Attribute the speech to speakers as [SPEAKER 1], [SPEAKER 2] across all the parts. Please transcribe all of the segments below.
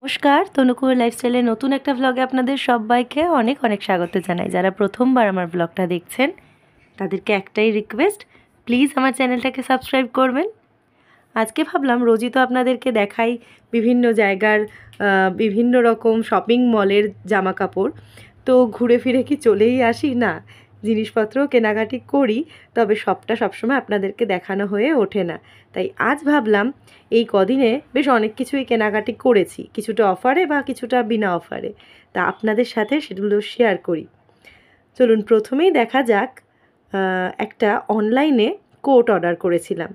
[SPEAKER 1] নমস্কার, তনুকুর লাইফস্টাইলে নতুন একটা ভ্লগে আপনাদের সবাইকে অনেক অনেক স্বাগত জানাই। যারা প্রথমবার আমার ভ্লগটা দেখছেন তাদেরকে একটাই রিকোয়েস্ট, প্লিজ আমার চ্যানেলটাকে সাবস্ক্রাইব করবেন। আজকে ভাবলাম রোজই তো আপনাদেরকে দেখাই বিভিন্ন জায়গার বিভিন্ন রকম শপিং মলের জামা কাপড়, তো ঘুরে ফিরে কি চলেই আসি না, জিনিসপত্র কেনাকাটি করি, তবে সবটা সবসময় আপনাদেরকে দেখানো হয়ে ওঠে না। তাই আজ ভাবলাম এই কদিনে বেশ অনেক কিছুই কেনাকাটি করেছি, কিছুটা অফারে বা কিছুটা বিনা অফারে, তা আপনাদের সাথে সেগুলো শেয়ার করি। চলুন প্রথমেই দেখা যাক, একটা অনলাইনে কোট অর্ডার করেছিলাম,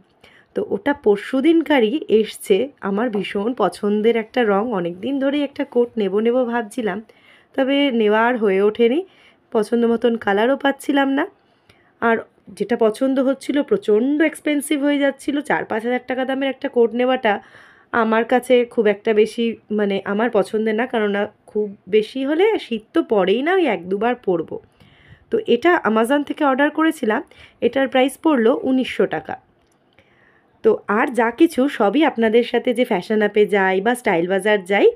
[SPEAKER 1] তো ওটা পরশুদিনকারই এসছে। আমার ভীষণ পছন্দের একটা রং, অনেক দিন ধরেই একটা কোট নেব ভাবছিলাম, তবে নেওয়া আর হয়ে ওঠেনি। পছন্দ মতন কালারও পাচ্ছিলাম না, আর যেটা পছন্দ হচ্ছিল প্রচণ্ড এক্সপেন্সিভ হয়ে যাচ্ছিল। 4-5 হাজার টাকা দামের একটা কোট নেওয়াটা আমার কাছে খুব একটা বেশি আমার পছন্দের না, কারণ খুব বেশি হলে শীত তো পড়েই না, ওই 1-2বার পরবো। তো এটা অ্যামাজন থেকে অর্ডার করেছিলাম, এটার প্রাইস পড়লো 1900 টাকা। তো আর যা কিছু সবই আপনাদের সাথে যে ফ্যাশন অ্যাপে যাই বা স্টাইল বাজার যাই,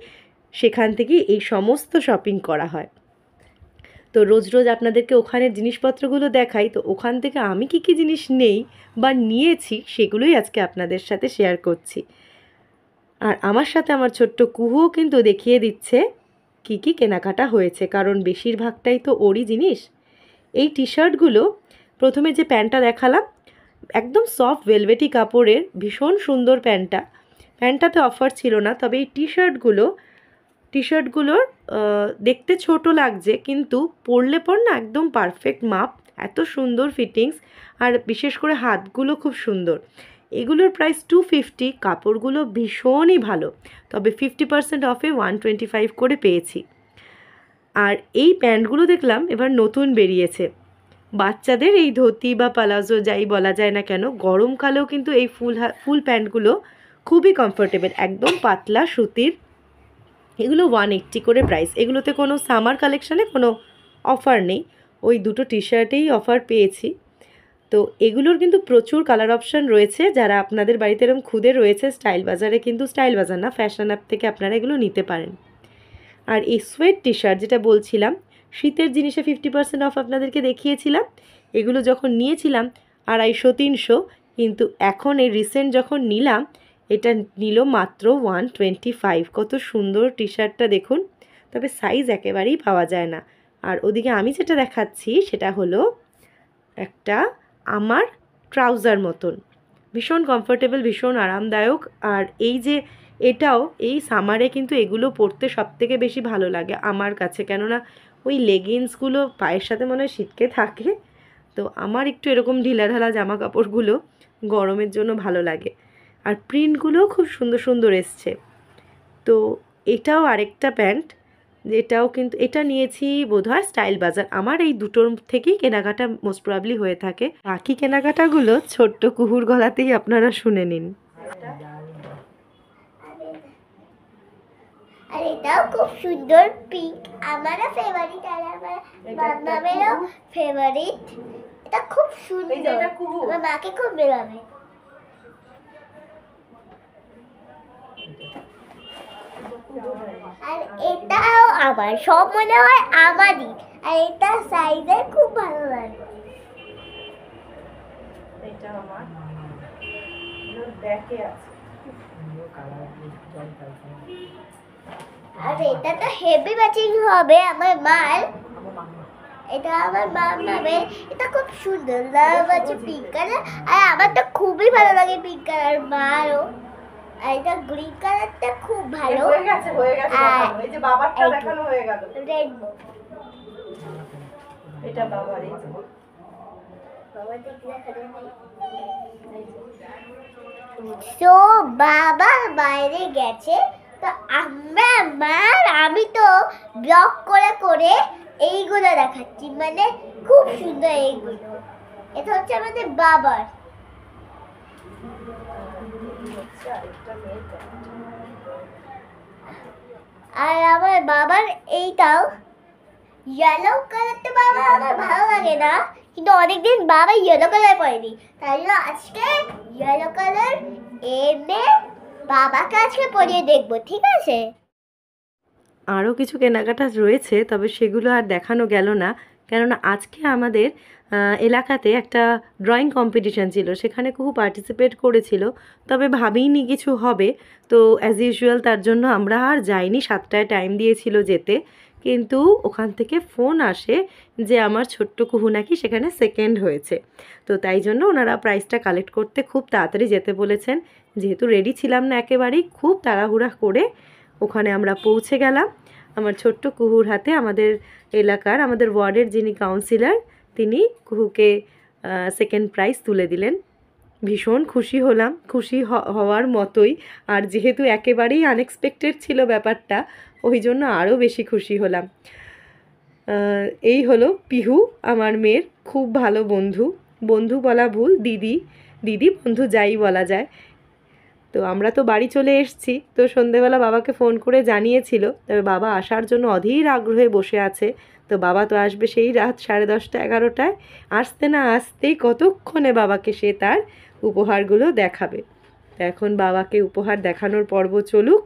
[SPEAKER 1] সেখান থেকেই এই সমস্ত শপিং করা হয়। তো রোজ রোজ আপনাদেরকে ওখানের জিনিসপত্রগুলো দেখাই, তো ওখান থেকে আমি কী জিনিস নেই বা নিয়েছি সেগুলোই আজকে আপনাদের সাথে শেয়ার করছি। আর আমার সাথে আমার ছোট্ট কুহুও কিন্তু দেখিয়ে দিচ্ছে কী কেনাকাটা হয়েছে, কারণ বেশিরভাগটাই তো ওরই জিনিস। এই টি শার্টগুলো, প্রথমে যে প্যান্টটা দেখালাম, একদম সফট ভেলভেটি কাপড়ের, ভীষণ সুন্দর প্যান্টটাতে অফার ছিল না, তবে এই টি শার্টগুলোর দেখতে ছোট লাগছে, কিন্তু পরলে পর না একদম পারফেক্ট মাপ, এত সুন্দর ফিটিংস, আর বিশেষ করে হাতগুলো খুব সুন্দর। এগুলোর প্রাইস 250, কাপড়গুলো ভীষণই ভালো, তবে 50% অফে 125 করে পেয়েছি। আর এই প্যান্টগুলো দেখলাম এবার নতুন বেরিয়েছে, বাচ্চাদের এই ধুতি বা পালাজো যাই বলা যায় না কেন, গরমকালেও কিন্তু এই ফুল প্যান্টগুলো খুবই কমফোর্টেবল, একদম পাতলা সুতির। এগুলো 180 করে প্রাইস। এগুলোতে কোনো সামার কালেকশানে কোনো অফার নেই, ওই দুটো টি শার্টেই অফার পেয়েছি। তো এগুলোর কিন্তু প্রচুর কালার অপশান রয়েছে, যারা আপনাদের বাড়িতে এরকম খুদে রয়েছে স্টাইল বাজারে, কিন্তু স্টাইল বাজার না, ফ্যাশন অ্যাপ থেকে আপনারা এগুলো নিতে পারেন। আর এই সোয়েট টি শার্ট যেটা বলছিলাম, শীতের জিনিসে 50% অফ আপনাদেরকে দেখিয়েছিলাম, এগুলো যখন নিয়েছিলাম 250-300, কিন্তু এখন এই রিসেন্ট যখন নিলাম, এটা নিল মাত্র 125। কত সুন্দর টি শার্টটা দেখুন, তবে সাইজ একেবারেই পাওয়া যায় না। আর ওদিকে আমি যেটা দেখাচ্ছি সেটা হলো একটা আমার ট্রাউজার মতন, ভীষণ কমফোর্টেবল, ভীষণ আরামদায়ক। আর এই যে এটাও এই সামারে কিন্তু এগুলো পরতে সবথেকে বেশি ভালো লাগে আমার কাছে, কেননা ওই লেগিংসগুলো পায়ের সাথে মনে হয় শীতকে থাকে, তো আমার একটু এরকম ঢিলাঢালা জামা কাপড়গুলো গরমের জন্য ভালো লাগে। আর প্রিন্টগুলোও খুব সুন্দর সুন্দর এসছে। তো এটাও আরেকটা প্যান্ট, যেটাও কিন্তু এটা নিয়েছি বোধহয় স্টাইল বাজার। আমার এই দুটোর থেকেই কেনাকাটা মোস্ট প্রবাবলি হয়ে থাকে, বাকি কেনাকাটাগুলো ছোট্ট কুহুর গলাতেই আপনারা শুনে নিন।
[SPEAKER 2] আর এটাও খুব সুন্দর পিঙ্ক, আমারও ফেভারিট, আর আমার মামামেরও ফেভারিট। এটা খুব সুন্দর, আমার মাকে খুব বেরাবে। আর এটাও আমার, সব মনে হয় আমারই, আর এটা সাইজে খুব ভালো লাগে।
[SPEAKER 1] এটা আমার ব্যাকে আছে,
[SPEAKER 2] আর এটা তো হেভি ম্যাচিং হবে আমার মার। এটা আমার মার নামে, এটা খুব সুন্দর, লাভ আছে পিঙ্ক কালার, আর আমার তো খুবই ভালো লাগে পিঙ্ক কালার, মারও। আর এটা গ্রিন কালারটা খুব ভালো,
[SPEAKER 1] হয়ে গেছে এই যে বাবারটা দেখানো হয়ে গেল,
[SPEAKER 2] রেনবো।
[SPEAKER 1] এটা বাবার, এই যে
[SPEAKER 2] বাবা দেখি তো বাবা বাইরে গেছে, তো আমি তো ব্লগ করে করে এইগুলো দেখাচ্ছি, খুব সুন্দর এইগুলো। এটা হচ্ছে আমাদের বাবার। আর আমার বাবার এইটাও ইয়েলো কালারটা বাবা আমার ভালো লাগে না, কিন্তু অনেকদিন বাবা ইয়েলো কালার পরেনি, তাই জন্য আজকে ইয়েলো কালার এনে বাবাকে আজকে পরিয়ে দেখবো, ঠিক আছে?
[SPEAKER 1] আরও কিছু কেনাকাটা রয়েছে, তবে সেগুলো আর দেখানো গেল না, কেননা আজকে আমাদের এলাকাতে একটা ড্রয়িং কম্পিটিশান ছিল, সেখানে কুহু পার্টিসিপেট করেছিল, তবে ভাবিনি কিছু হবে। তো অ্যাজ ইউজুয়াল তার জন্য আমরা আর যাইনি, 7টায় টাইম দিয়েছিল যেতে, কিন্তু ওখান থেকে ফোন আসে যে আমার ছোট্ট কুহু নাকি সেখানে সেকেন্ড হয়েছে। তো তাই জন্য ওনারা প্রাইজটা কালেক্ট করতে খুব তাড়াতাড়ি যেতে বলেছেন। যেহেতু রেডি ছিলাম না একেবারেই, খুব তাড়াহুড়া করে ওখানে আমরা পৌঁছে গেলাম। আমার ছোট্ট কুহুর হাতে আমাদের এলাকার, আমাদের ওয়ার্ডের যিনি কাউন্সিলর, তিনি কুহুকে সেকেন্ড প্রাইজ তুলে দিলেন। ভীষণ খুশি হলাম, খুশি হওয়ার মতোই। আর যেহেতু একেবারেই আনএক্সপেক্টেড ছিল ব্যাপারটা, ওই জন্য আরও বেশি খুশি হলাম। এই হলো পিহু, আমার মেয়ের খুব ভালো বন্ধু। বন্ধু বলা ভুল, দিদি, দিদি বন্ধু যাই বলা যায়। তো আমরা তো বাড়ি চলে এসেছি, তো সন্ধেবেলা বাবাকে ফোন করে জানিয়েছিল, তবে বাবা আসার জন্য অধীর আগ্রহে বসে আছে। তো বাবা তো আসবে সেই রাত 10:30 11টায়, আসতে না আসতেই কতক্ষণে বাবাকে সে তার উপহারগুলো দেখাবে। তো এখন বাবাকে উপহার দেখানোর পর্ব চলুক।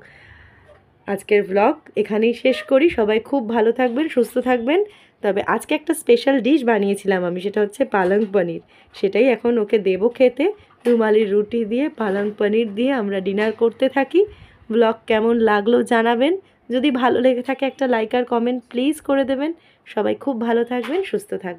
[SPEAKER 1] আজকের ব্লগ এখানেই শেষ করি। সবাই খুব ভালো থাকবেন, সুস্থ থাকবেন। তবে আজকে একটা স্পেশাল ডিশ বানিয়েছিলাম আমি, সেটা হচ্ছে পালং পনির। সেটাই এখন ওকে দেবো খেতে। রুমালি রুটি দিয়ে পালং পনির দিয়ে আমরা ডিনার করতে থাকি। ব্লগ কেমন লাগলো জানাবেন। যদি ভালো লেগে থাকে একটা লাইক আর কমেন্ট প্লিজ করে দেবেন। সবাই খুব ভালো থাকবেন, সুস্থ থাকবেন।